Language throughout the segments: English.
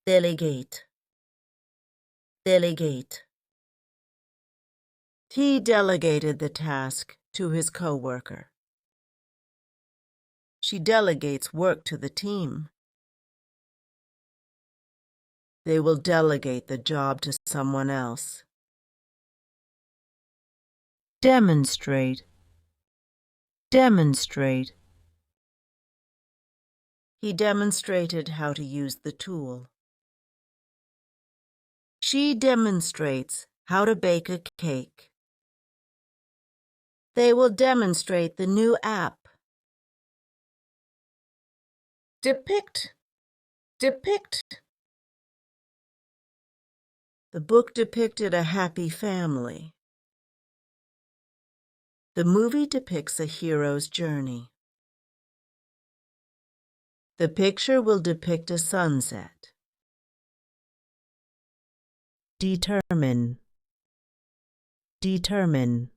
Delegate. Delegate. He delegated the task to his coworker. She delegates work to the team. They will delegate the job to someone else. Demonstrate. Demonstrate. He demonstrated how to use the tool. She demonstrates how to bake a cake. They will demonstrate the new app. Depict. Depict. The book depicted a happy family. The movie depicts a hero's journey. The picture will depict a sunset. Determine. Determine.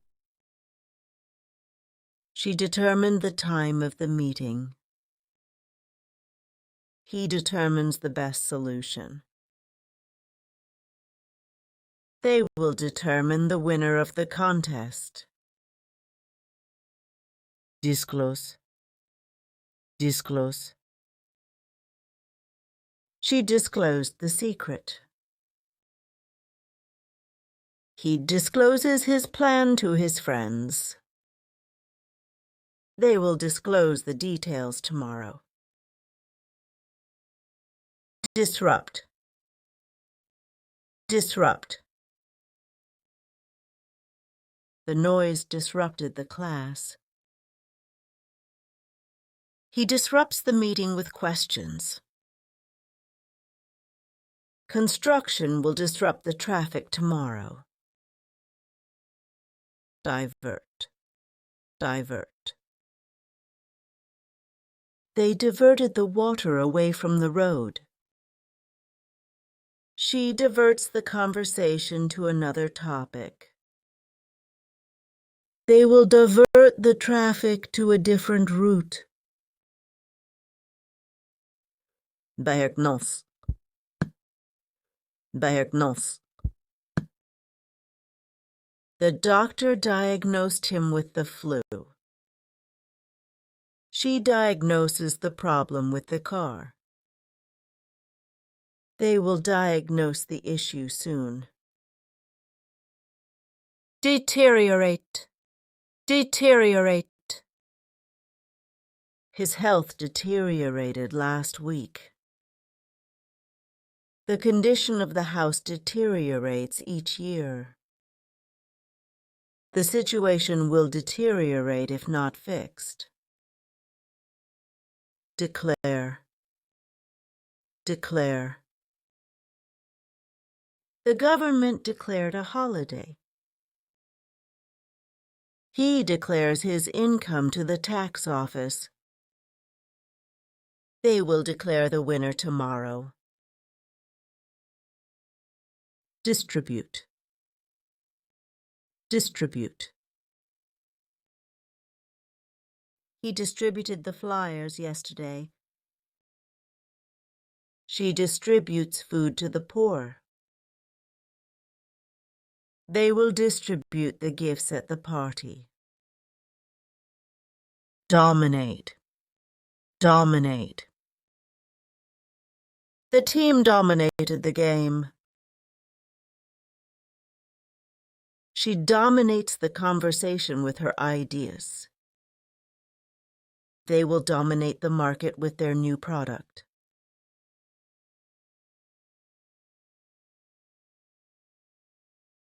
She determined the time of the meeting. He determines the best solution. They will determine the winner of the contest. Disclose. Disclose. She disclosed the secret. He discloses his plan to his friends. They will disclose the details tomorrow. Disrupt. Disrupt. The noise disrupted the class. He disrupts the meeting with questions. Construction will disrupt the traffic tomorrow. Divert. Divert. They diverted the water away from the road. She diverts the conversation to another topic. They will divert the traffic to a different route. Diagnose. Diagnose. The doctor diagnosed him with the flu. She diagnoses the problem with the car. They will diagnose the issue soon. Deteriorate. Deteriorate. His health deteriorated last week. The condition of the house deteriorates each year. The situation will deteriorate if not fixed. Declare. Declare. The government declared a holiday. He declares his income to the tax office. They will declare the winner tomorrow. Distribute. Distribute. He distributed the flyers yesterday. She distributes food to the poor. They will distribute the gifts at the party. Dominate. Dominate. The team dominated the game. She dominates the conversation with her ideas. They will dominate the market with their new product.